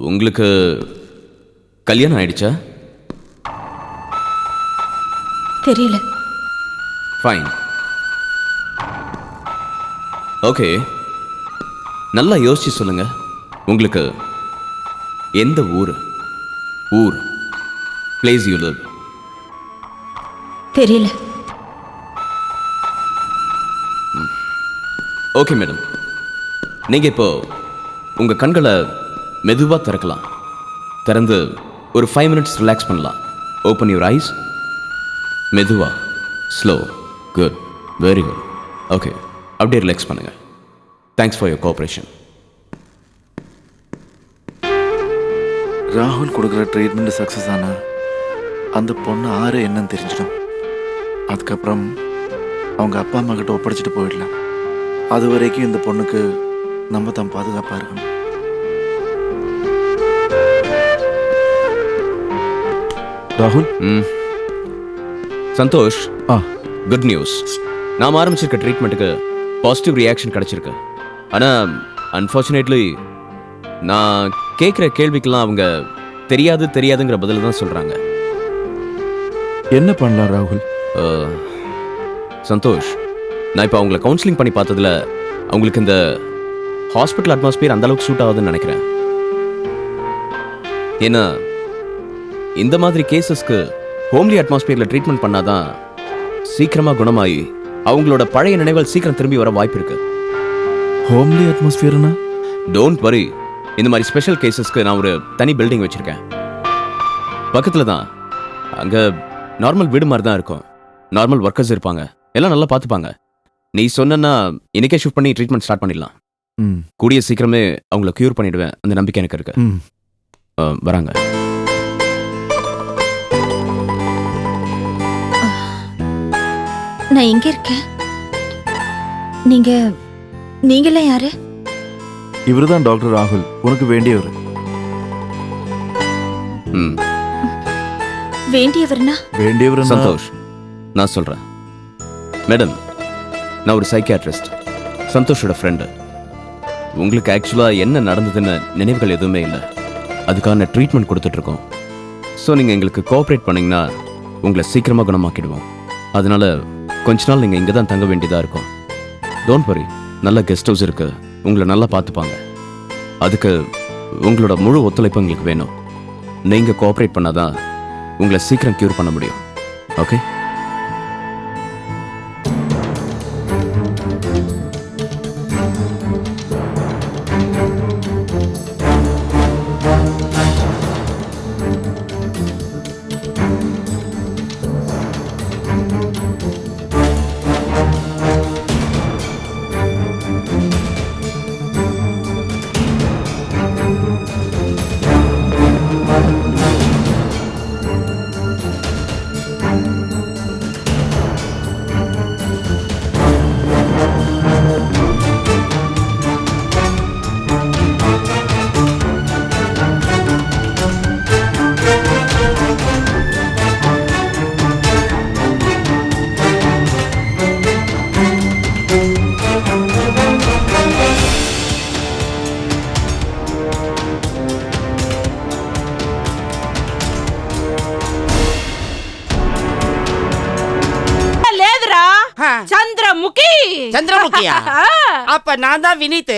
உங்களுக்கு கல்யாணம் ஆயிடுச்சா? தெரியல. ஃபைன். ஓகே, நல்லா யோசிச்சு சொல்லுங்க. உங்களுக்கு எந்த ஊர் பிளேஸ் யூ லிவ்? தெரியல. ஓகே மேடம், நீங்க இப்போ உங்க கண்களை மெதுவா திறக்கலாம். திறந்து ஒரு 5 minutes ரிலாக்ஸ் பண்ணலாம். Open your eyes. மெதுவா, slow. Good, very good. Okay, அப்படியே ரிலாக்ஸ் பண்ணுங்க. Thanks for your cooperation. ராகுல் கொடுக்குற ட்ரீட்மெண்ட் சக்ஸஸ் ஆனா அந்த பொண்ணு ஆறு என்னன்னு தெரிஞ்சிடும். அதுக்கப்புறம் அவங்க அப்பா அம்மா கிட்ட ஒப்படைச்சிட்டு போயிடலாம். அது வரைக்கும் இந்த பொண்ணுக்கு நம்ம தான் பாதுகாப்பாக இருக்கணும். ராகுல். Santosh, good news. நாம் ஆரம்பிச்சிருக்க ட்ரீட்மெண்ட்டுக்கு பாசிட்டிவ் ரியாக்ஷன் கிடைச்சிருக்கு. ஆனால் அன்ஃபார்ச்சுனேட்லி நான் கேட்குற கேள்விக்கெல்லாம் அவங்க தெரியாதுங்கிற பதில் தான் சொல்கிறாங்க. என்ன பண்ணலாம் ராகுல்? சந்தோஷ், நான் இப்போ அவங்கள கவுன்சிலிங் பண்ணி பார்த்ததுல அவங்களுக்கு இந்த ஹாஸ்பிட்டல் அட்மாஸ்பியர் அந்த அளவுக்கு சூட் ஆகுதுன்னு நினைக்கிறேன். ஏன்னா இந்த மாதிரி கேசஸ்க்கு ஹோம்லி அட்மாஸ்பியரில் ட்ரீட்மெண்ட் பண்ணாதான் சீக்கிரமாக குணமாகி அவங்களோட பழைய நினைவுகள் சீக்கிரம் திரும்பி வர வாய்ப்பு இருக்கு. ஹோம்லி அட்மாஸ்பியர்னா? டோன்ட் வரி, இந்த மாதிரி ஸ்பெஷல் கேசஸ்க்கு நான் ஒரு தனி பில்டிங் வச்சிருக்கேன். பக்கத்தில் தான். அங்கே நார்மல் வீடு மாதிரி தான் இருக்கும். நார்மல் ஒர்க்கர்ஸ் இருப்பாங்க, எல்லாம் நல்லா பார்த்துப்பாங்க. நீ சொன்னா இன்னைக்கே ஷிஃப்ட் பண்ணி ட்ரீட்மெண்ட் ஸ்டார்ட் பண்ணிடலாம். கூடிய சீக்கிரமே அவங்கள கியூர் பண்ணிடுவேன், அந்த நம்பிக்கை எனக்கு இருக்கு. வராங்க. நான் இங்க இருக்கேன். நீங்களாம் யாரு? இவருதான் டாக்டர் ராகுல், உனக்கு வேண்டியவர். வேண்டியவர்னா? வேண்டியவர் சந்தோஷ், நான் சொல்றேன். மேடம், நான் ஒரு சைக்கியாட்ரிஸ்ட், சந்தோஷோட ஃப்ரெண்டு. உங்களுக்கு ஆக்சுவலா என்ன நடந்ததுன்னு நினைவுகள் எதுவுமே இல்லை. அதுக்கான ட்ரீட்மெண்ட் கொடுத்துட்டு இருக்கோம். ஸோ நீங்கள் எங்களுக்கு கோஆப்ரேட் பண்ணீங்கன்னா உங்களை சீக்கிரமாக குணமாக்கிடுவோம். அதனால கொஞ்ச நாள் நீங்கள் இங்கே தான் தங்க வேண்டியதாக இருக்கும். டோன்ட் வரி, நல்ல கெஸ்ட் ஹவுஸ் இருக்கு, உங்களை நல்லா பார்த்துப்பாங்க. அதுக்கு உங்களோட முழு ஒத்துழைப்பு எங்களுக்கு வேணும். நீங்கள் கோஆப்ரேட் பண்ணாதான் உங்களை சீக்கிரம் கியூர் பண்ண முடியும். ஓகே? చంద్రముఖియా? అప్ప నాదా వినీత్.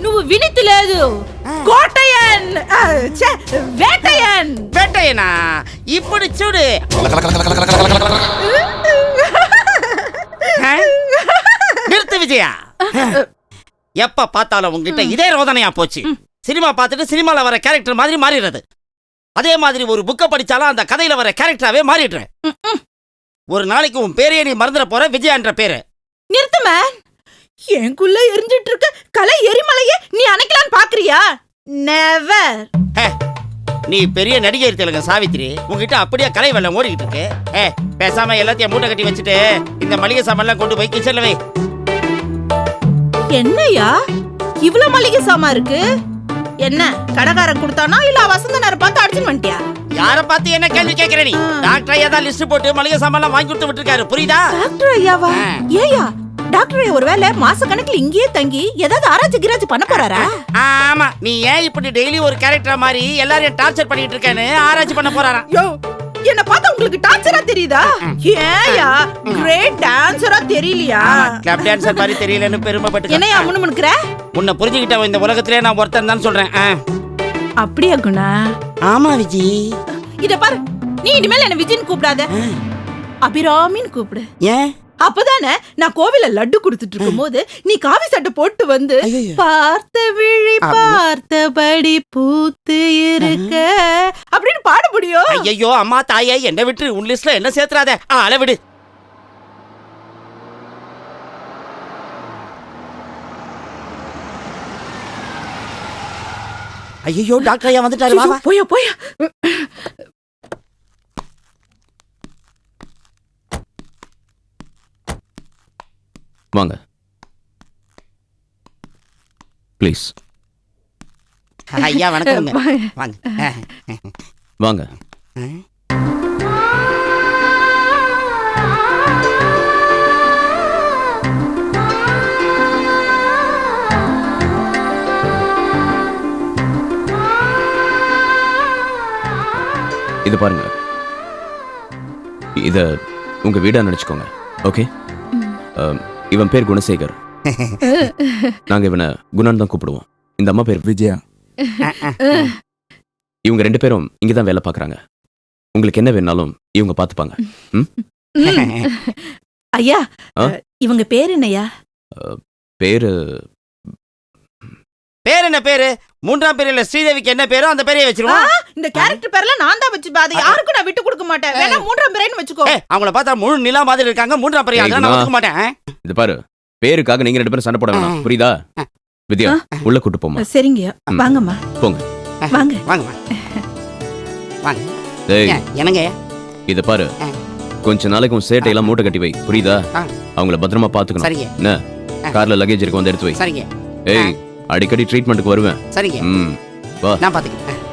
నువ్వు వినీత్ లేదు, కోటయన్. వేటయన్. వేటయనా? ఇప్పుడు చూడు. நிறுத்து விஜயா. எப்ப பார்த்தாலும் உங்ககிட்ட இதே ரோதனையா போச்சு. சினிமா பார்த்துட்டு சினிமால வர கேரக்டர் மாதிரி மாறிடுறது. அதே மாதிரி ஒரு புக்கை படிச்சாலும் அந்த கதையில வர கேரக்டராவே மாறிடுறேன். ஒரு நாளைக்கு உன் பேரையே நீ மறந்துட போற, விஜயான்ற பேரு. நிறுத்து மேன். எனக்குள்ள எரிஞ்சிட்டு இருக்க கலை எரிமலையே நீ அணைக்கலான்னு பாக்குறியா? நெவர். நீ பெரிய நடிகை தெலுங்கு சாவித்திரி, உங்ககிட்ட அப்படியே கலை வெள்ளம் ஓடிக்கிட்டு இருக்கு. பேசாம எல்லாத்தையும் மூட்டை கட்டி வச்சுட்டு இந்த மளிகை சாமான்லாம் கொண்டு போய் கிச்சன்ல வை. என்னையா இவ்வளவு மளிகை சாமான் இருக்கு? என்ன கடைக்காரன் கொடுத்தானா இல்ல வசந்த நேரம் பார்த்து அடிச்சுன்னு வந்துட்டியா? யார பார்த்து என்ன கேள்வி கேக்குற நீ? டாக்டர் ஐயா தான் லிஸ்ட் போட்டு மளிகை சாமான்லாம் வாங்கி கொடுத்து விட்டுருக்காரு, புரியுதா? டாக்டர் ஐயாவா? ஏயா டாக்டர் ஒருவேளை மாச கணக்குல இங்கேயே தங்கி ஏதாவது ஆராய்ச்சி கிராஜி பண்ண போறாரா? ஆமா, நீ ஏன் இப்படி டெய்லி ஒரு கேரக்டர் மாதிரி எல்லாரையும் டார்ச்சர் பண்ணிட்டு இருக்கேன்னு ஆராய்ச்சி பண்ண போறாராம். யோ, என்ன பார்த்தா உங்களுக்கு டார்ச்சரா தெரியுதா? ஏயா கிரேட் டான்சரா தெரியலையா? கிளப் டான்சர் மாதிரி தெரியலன்னு பெருமைப்பட்டு என்னையா முணுமுணுக்குற? உன்னை புரிஞ்சுக்கிட்ட இந்த உலகத்திலே நான் ஒருத்தன் தான் சொல்றேன். அப்படியா குணா? ஆமா விஜி. இத பாரு, நீ இனிமேல் என்ன விஜின்னு கூப்பிடாத, அபிராமின்னு கூப்பிடு. ஏன்? அப்பதானே நான் கோவில லட்டு குடுத்துட்டு இருக்கும் போது நீ காவி சட்டை போட்டு வந்து ஐயையோ. பார்த்த விழி பார்த்தபடி பூத்து இருக்க அப்படின்னு பாட முடியும். ஐயோ அம்மா தாயே, என்ன விட்டு உன் லிஸ்ட்ல என்ன சேர்த்துறாத. அளவிடு. ஐயோ டாக்டர் ஐயா வந்துட்டாரு. வா, வா. போயா போயா. வாங்க ப்ளீஸ். ஐயா வணக்கம். வாங்க. வாங்க. இது பாருங்க, இத உங்க வீடா நினைச்சுக்கோங்க. ஓகே? இவன் பேர் குணசேகர். நாங்க இவனை குணன் தான் கூப்பிடுவோம். இந்த அம்மா பேர் விஜயா. இவங்க 2 பேரும் இங்கதான் வேலை பார்க்கறாங்க. உங்களுக்கு என்ன வேணாலும் இவங்க பாத்துப்பாங்க. ஐயா, ஆ? இவங்க பேர் என்னையா? பேரு பேர் என்ன பேரு? 3ஆம் பேர்ல ஸ்ரீதேவிக்கு என்ன பேரோ அந்த பேரையே வச்சிருவோம். இந்த கேரக்டர் பேர்லாம் நான் தான் வச்சுப்பேன். அதை யாருக்கும் நான் விட்டு கொடுக்க மாட்டேன். வேணா 3ஆம் பேரைன்னு வச்சுக்கோ. அவங்கள பார்த்தா முழு நிலா மாதிரி இருக்காங்க. 3ஆம் பேரை ஏய், நான் குணா. ஒத்துக்க மாட்டேன். இது பாரு, பேருக்காக நீங்க 2 பேரும் சண்டை போட வேணாம். புரியுதா? வித்யா, உள்ள கூட்டு போமா. சரிங்க, வாங்கம்மா. போங்க. வாங்க வாங்க வாங்க. ஏய், என்னங்க? இத பாரு, கொஞ்ச நாளைக்கு உன் சேட்டையெல்லாம் மூட்டை கட்டி வை. புரியுதா? ஆ. அவங்கள பத்திரமா பாத்துக்கணும். சரிங்க. என்ன? கார்ல லக்கேஜ் இருக்கு, வந்து எடுத்து வை. சரிங்க. ஏய், அடிக்கடி ட்ரீட்மெண்ட்டுக்கு வருவேன். சரிங்க. வா. நான் பாத்துக்கிறேன்.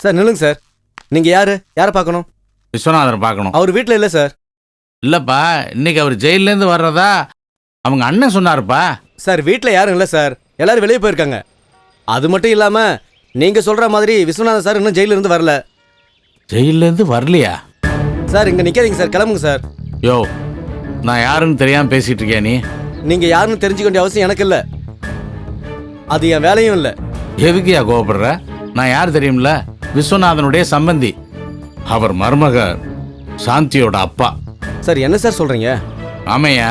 சார் நில்லுங்க சார். நீங்க யாரை பார்க்கணும்? விஸ்வநாதனை பார்க்கணும். அவர் வீட்டில் இல்லை சார். இல்லப்பா, இன்னைக்கு அவர் ஜெயிலேருந்து வர்றதா அவங்க அண்ணன் சொன்னாருப்பா. சார் வீட்டில் யாரும் இல்லை சார், எல்லாரும் வெளியே போயிருக்காங்க. அது மட்டும் இல்லாமல் நீங்கள் சொல்கிற மாதிரி விஸ்வநாதன் சார் இன்னும் ஜெயிலிருந்து வரல. ஜெயிலேருந்து வரலையா? சார் இங்கே நிற்காதீங்க சார், கிளம்புங்க சார். யோ, நான் யாருன்னு தெரியாமல் பேசிகிட்டு இருக்கியா நீ? நீங்கள் யாருன்னு தெரிஞ்சுக்க வேண்டிய அவசியம் எனக்கு இல்லை. அது என் வேலையும் இல்லை. எதுக்குயா கோவப்படுற? நான் யார் தெரியும்ல? விஸ்வநாதனுடைய சம்பந்தி. அவர் மருமக சாந்தியோட அப்பா. சார் என்ன சார் சொல்கிறீங்க? ஆமையா,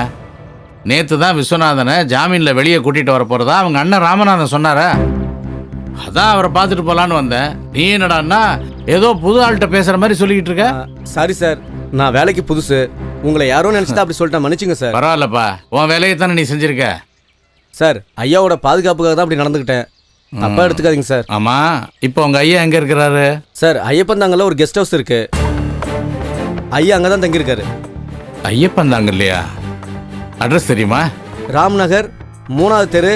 நேற்று தான் விஸ்வநாதனை ஜாமீனில் வெளியே கூட்டிகிட்டு வர போகிறதா அவங்க அண்ணன் ராமநாதன் சொன்னாரா? அதான் அவரை பார்த்துட்டு போகலான்னு வந்தேன். நீ என்னடான்னா ஏதோ புது ஆள்கிட்ட பேசுகிற மாதிரி சொல்லிக்கிட்டு இருக்க. சாரி சார், நான் வேலைக்கு புதுசு. உங்களை யாரோ நினச்சிட்டா அப்படி சொல்லிட்டேன், மன்னிச்சுங்க சார். பரவாயில்லப்பா, உன் வேலையை தானே நீ செஞ்சிருக்க. சார் ஐயாவோட பாதுகாப்புக்காக தான் அப்படி நடந்துக்கிட்டேன். தப்பா எடுத்துக்காதீங்க சார். ஆமாம், இப்போ உங்கள் ஐயா எங்கே இருக்கிறாரு? சார் ஐயப்பன் தாங்கல்ல ஒரு கெஸ்ட் ஹவுஸ் இருக்கு, ஐயா அங்கே தான் தங்கியிருக்காரு. ஐயப்பன் தாங்க இல்லையா? அட்ரஸ் தெரியுமா? ராம்நகர் 3வது தெரு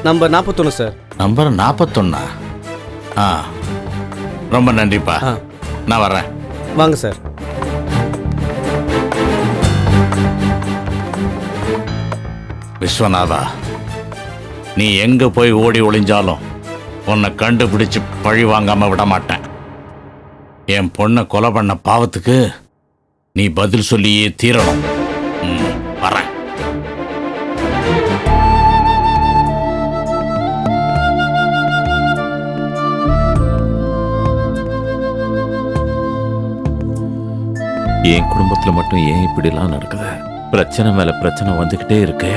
நம்பர் 41 சார். நம்பர் 41. ஆ, ரொம்ப நன்றிப்பா. ஆ. நான் வர்றேன். வாங்க சார். விஸ்வநாதா, நீ எங்க போய் ஓடி ஒளிஞ்சாலும் உன்னை கண்டுபிடிச்சு பழி வாங்காம விட மாட்டேன். என் பொண்ணை கொலை பண்ண பாவத்துக்கு நீ பதில் சொல்லியே தீரணும். வரேன். என் குடும்பத்துல மட்டும் ஏன் இப்படிலாம் நடக்குது? பிரச்சனை மேல பிரச்சனை வந்துகிட்டே இருக்கு.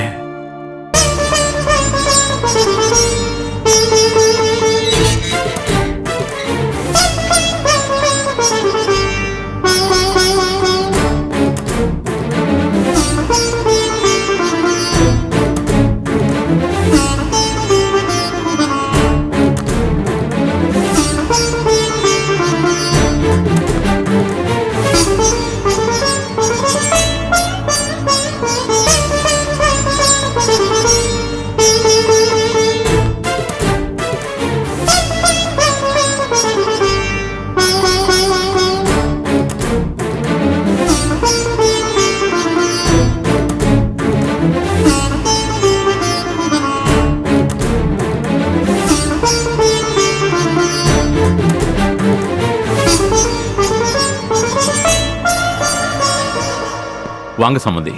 வாங்க சம்மந்தி.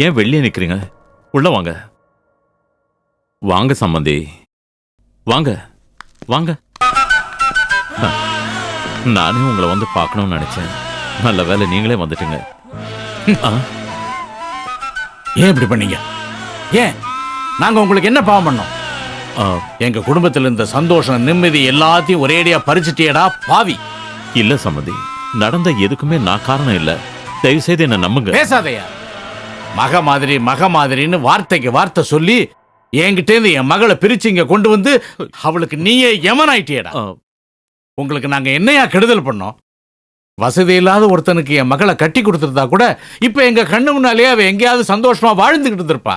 ஏன் வெளியே நிக்கிறீங்க? உள்ள வாங்க. வாங்க சம்மந்தி, வாங்க வாங்க. நானே உங்களை வந்து பார்க்கணும்னு நினைச்சேன். நல்ல வேலை நீங்களே வந்துட்டீங்க. ஏன் இப்படி பண்ணீங்க? ஏன் நாங்க உங்களுக்கு என்ன பாவம் பண்ணோம்? எங்க குடும்பத்தில் இருந்த சந்தோஷம், நிம்மதி எல்லாத்தையும் ஒரேடியா பறிச்சுட்டியடா பாவி. இல்ல சம்மந்தி, நடந்த எதுக்குமே நான் காரணம் இல்ல. தயவு செய்து என்ன நம்புங்க. பேசாதையா. மக மாதிரின்னு வார்த்தைக்கு வார்த்தை சொல்லி என்கிட்ட இருந்து என் மகளை பிரிச்சு இங்க கொண்டு வந்து அவளுக்கு நீயே யமன் ஆயிட்டியடா. உங்களுக்கு நாங்க என்னையா கெடுதல் பண்ணோம்? வசதி இல்லாத ஒருத்தனுக்கு என் மகளை கட்டி கொடுத்துருந்தா கூட இப்ப எங்க கண்ணு முன்னாலேயே அவ எங்கேயாவது சந்தோஷமா வாழ்ந்துகிட்டு இருந்திருப்பா.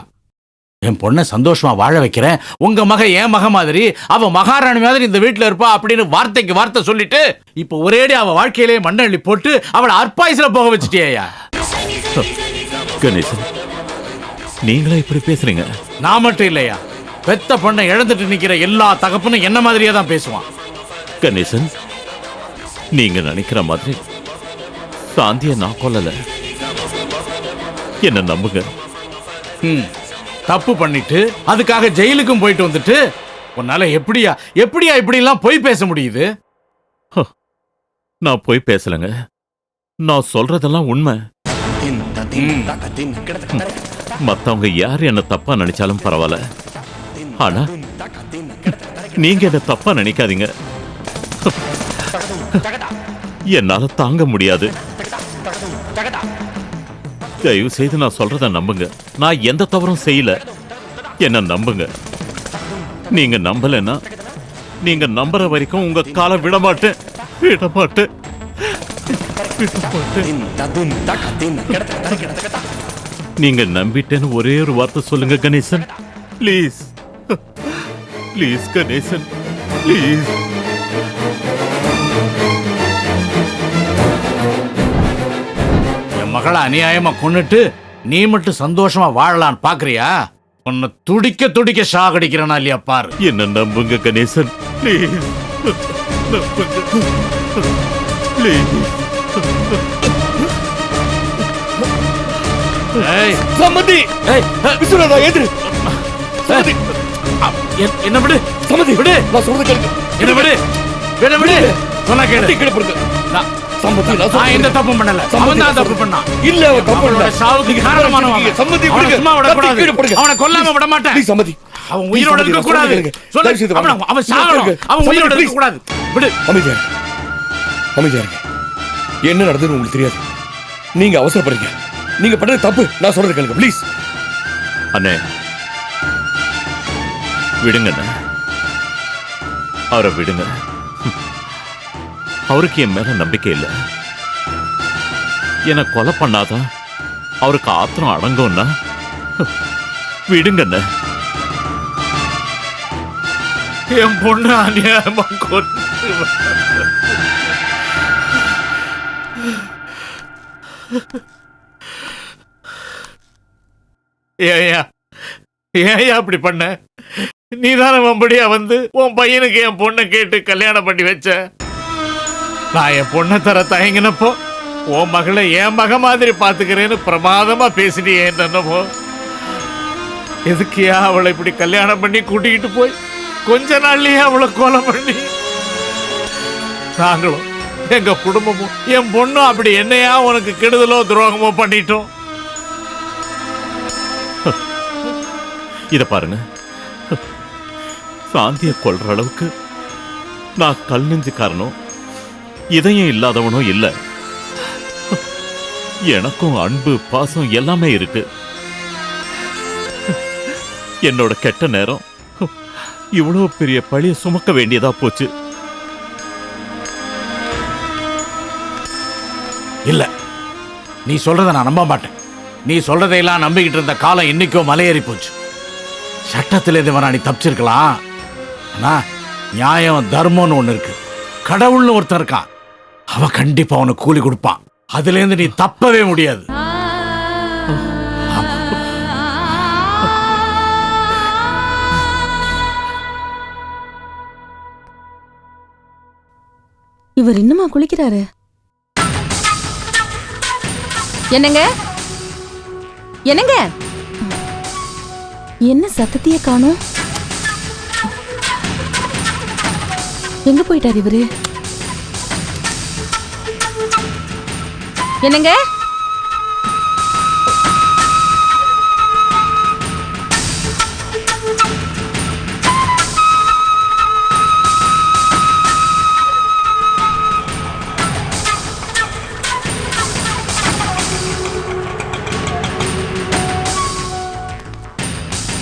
என் பொண்ணை சந்தோஷமா வாழ வைக்கிறேன், உங்க மக என் மக மாதிரி, அவ மகாராணி மாதிரி இந்த வீட்டுல இருப்பா அப்படின்னு வார்த்தைக்கு வார்த்தை சொல்லிட்டு இப்ப ஒரேடி அவ வாழ்க்கையிலேயே மண்ணள்ளி போட்டு அவளை அற்பாயுசுல போக வச்சுட்டியா? கணேசன், நீங்களா இப்படி பேசுறீங்க? நான் மட்டும் இல்லையா, பெத்த பொண்ணை இழந்துட்டு நிக்கிற எல்லா தகப்பனும் என்ன மாதிரியே தான் பேசுவான். கணேசன், நீங்க நினைக்கிற மாதிரி சாந்திய நான் கொல்லல. என்ன நம்புங்க. தப்பு பண்ணிட்டு அதுக்காக ஜெயிலுக்கும் போயிட்டு வந்துட்டு உன்னால எப்படியா இப்படி எல்லாம் பொய் பேச முடியுது? நான் போய் பேசலங்க. நான் சொல்றதெல்லாம் உண்மை. மத்தவங்க யார் என்ன தப்பா நினைச்சாலும் பரவாயில்ல, ஆனா நீங்க என்ன தப்பா நினைக்காதீங்க. என்னால தாங்க முடியாது. தயவு செய்து நான் சொல்றத நம்புங்க. நான் எந்த தவறும் செய்யல. என்ன நம்புங்க. நீங்க நம்பலன்னா நீங்க நம்புற வரைக்கும் உங்க காலை விட மாட்டேன். நீங்க நம்பிட்டேன்னு ஒரே ஒரு வார்த்தை சொல்லுங்க Ganesan. Please please Ganesan, please. என் மகளை அநியாயமா கொன்னுட்டு நீ மட்டும் சந்தோஷமா வாழலான்னு பாக்குறியா? உன்னை துடிக்க துடிக்க ஷாகடிக்கிறனா இல்லையா பாரு. என்ன நம்புங்க கணேசன், ப்ளீஸ் நம்புங்க, ப்ளீஸ். சம்மந்தி, விஸ்வநாதா எதிரு. என்ன விடு சம்மந்தி, விடு, நான் சொல்றது கேளுங்க. என்ன விடு, விடு விடு, சொன்னா கேளு. கிடப்புங்க சம்மந்தி, நான் எந்த தப்பும் பண்ணல. அவன் தான் தப்பு பண்ணான். இல்ல, அவன் தப்பு பண்ணல. சாவுக்கு காரணமானவன். சம்மந்தி, அவனை சும்மா விட கூடாது. அவனை கொல்லாம விட மாட்டேன். ப்ளீஸ் சம்மந்தி, அவன் உயிரோட இருக்க கூடாது. அவன் சாகணும். அவன் உயிரோட இருக்க கூடாது. விடு. அமைதியா இருங்க. என்ன நடந்ததுன்னு உங்களுக்கு தெரியாது. நீங்க அவசரப்படுறீங்க. நீங்க பண்றது தப்பு. நான் சொல்றது கேளுங்க ப்ளீஸ். அண்ணே, விடுங்க அண்ணே, அவரை விடுங்க. அவருக்கு என் மேல நம்பிக்கை இல்லை. என்ன கொலை பண்ணாதான் அவருக்கு ஆத்திரம் அடங்கும்னா விடுங்க அண்ணே. என் பொண்ணு அநியாயமா கொண்டு ஏன் அப்படி பண்ண? நீதான வம்படியா வந்து உன் பையனுக்கு என் பொண்ணை கேட்டு கல்யாணம் பண்ணி வச்ச. நான் என் பொண்ணை தர தயங்கினப்போ உன் மகளை என் மக மாதிரி பாத்துக்கிறேன்னு பிரமாதமா பேசினியே என்னமோ. எதுக்கியா அவளை இப்படி கல்யாணம் பண்ணி கூட்டிக்கிட்டு போய் கொஞ்ச நாள்லயே அவளை கொலை பண்ணி? நாங்களும் எங்க குடும்பமும் என் பொண்ணும் அப்படி என்னையா உனக்கு கெடுதலோ துரோகமோ பண்ணிட்டோம். இத பாருங்க, சாந்திய கொல்ற அளவுக்கு நான் கல் நெஞ்சுக்காரனும் இதயம் இல்லாதவனும் இல்ல. எனக்கும் அன்பு பாசம் எல்லாமே இருக்கு. என்னோட கெட்ட நேரம் இவ்வளவு பெரிய பழிய சுமக்க வேண்டியதா போச்சு. இல்ல, நீ சொல்றத நான் நம்ப மாட்டேன். நீ சொல்றதையெல்லாம் நம்பிக்கிட்டு இருந்த காலம் இன்னைக்கோ மலையேறி போச்சு. சட்டத்தில் எது வேணா நீ தப்பிச்சிருக்கலாம். ஆனா நியாயம் தர்மம்னு ஒண்ணு இருக்கு. கடவுள்னு ஒருத்தர் இருக்கான். அவன் கண்டிப்பா அவனுக்கு கூலி கொடுப்பான். அதுல இருந்து நீ தப்பவே முடியாது. இவர் இன்னுமா குளிக்கிறாரு? என்னங்க, என்னங்க என்ன சத்தத்தையே காணோம்? எங்க போயிட்டார் இவரு? என்னங்க?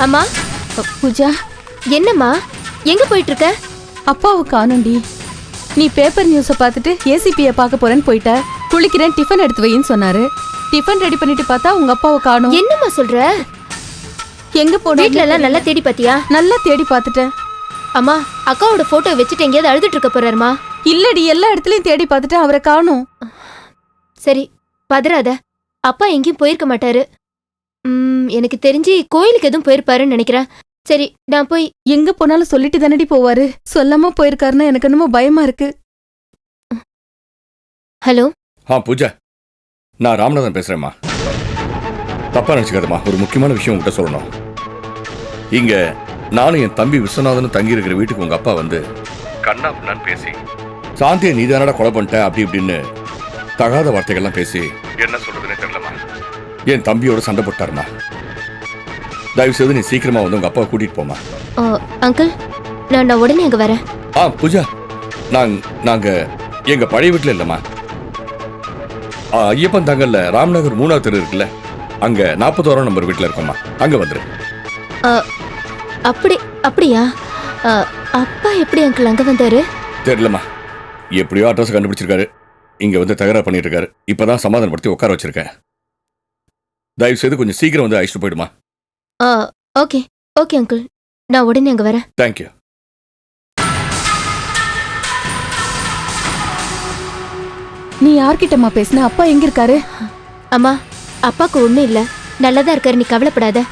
அம்மா, பூஜா, என்னம்மா எங்க போயிட்டு இருக்க? அப்பாவை காணோண்டி. நீ பேப்பர் நியூஸை பார்த்துட்டு ஏசிபியை பார்க்க போறேன்னு போயிட்ட. குளிக்கிறேன், டிஃபன் எடுத்து வைன்னு சொன்னாரு. டிஃபன் ரெடி பண்ணிட்டு பார்த்தா உங்க அப்பாவை காணோம். என்னம்மா சொல்ற? எங்க போன? வீட்ல எல்லாம் நல்லா தேடி பாத்தியா? நல்லா தேடி பார்த்துட்டேன். அம்மா, அக்காவோட போட்டோ வச்சுட்டு எங்கேயாவது அழுதுட்டு இருக்க போறாருமா? இல்லடி, எல்லா இடத்துலயும் தேடி பார்த்துட்டு அவரை காணோம். சரி, பதறாத. அப்பா எங்கேயும் போயிருக்க மாட்டாரு. எனக்கு தெரிஞ்சு கோயிலுக்கு எதுவும் போயிருப்பாருன்னு நினைக்கிறேன். சரி, நான் போய் எங்க போனாலும் சொல்லிட்டு தானடி போவாரு. சொல்லாம போயிருக்காருன்னா எனக்கு என்னமோ பயமா இருக்கு. ஹலோ. பூஜா, நான் ராமநாதன் பேசுறேம்மா. தப்பா நினைச்சுக்காதம்மா, ஒரு முக்கியமான விஷயம் உங்ககிட்ட சொல்லணும். இங்க நானும் என் தம்பி விஸ்வநாதனும் தங்கி இருக்கிற வீட்டுக்கு உங்க அப்பா வந்து கண்ணா பின்னான்னு பேசி சாந்தியை நீதானடா கொலை பண்ணிட்ட அப்படி இப்படின்னு தகாத வார்த்தைகள்லாம் பேசி என்ன சொல்றதுன்னு தெரியலம்மா. என் தம்பியோட சண்டை போட்டாருமா. தயவு செய்து நீ சீக்கிரமா வந்து உங்க அப்பாவை கூட்டிட்டு போமா. அங்கிள், நான் உடனே அங்க வரேன். பூஜா, நாங்க எங்க பழைய வீட்டுல இல்லம்மா, ஐயப்பன் தங்கல்ல ராம்நகர் 3வது தெரு இருக்குல்ல, அங்க 41ஆம் நம்பர் வீட்டுல இருக்கோம்மா. அங்க வந்துரு. அப்படியா? அப்பா எப்படி அங்கிள் அங்க வந்தாரு? தெரியலம்மா, எப்படியோ அட்ரஸ் கண்டுபிடிச்சிருக்காரு. இங்க வந்து தகராறு பண்ணிட்டு இருக்காரு. இப்பதான் சமாதானப்படுத்தி உட்கார வச்சிருக்கேன். தயவு செய்து கொஞ்சம் சீக்கிரம் வந்து அழைச்சிட்டு போயிடுமா. ஓகே ஓகே அங்கிள், நான் உடனே அங்க வரேன். தேங்க்யூ. நீ யார்கிட்டம்மா பேசுன? அப்பா எங்க இருக்காரு? அம்மா, அப்பாக்கு ஒண்ணும் இல்ல, நல்லதா இருக்காரு, நீ கவலைப்படாத.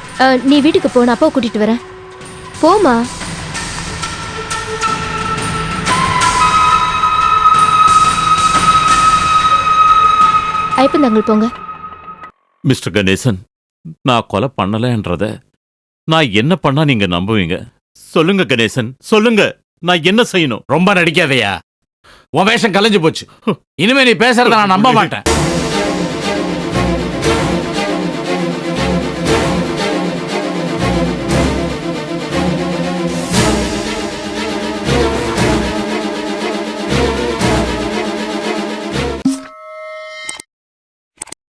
நீ வீட்டுக்கு போ, நான் அப்பாவை கூட்டிட்டு வரேன். போமா. ஐப்பன் தங்கள் போங்க. மிஸ்டர் கணேசன், நான் கொலை பண்ணலன்றத நான் என்ன பண்ணா நீங்க நம்புவீங்க? சொல்லுங்க கணேசன், சொல்லுங்க. நான் என்ன செய்யணும்? ரொம்ப நடிக்காதயா. உன் வேஷம் கலைஞ்சு போச்சு. இனிமே நீ பேசுறத நான் நம்ப மாட்டேன்.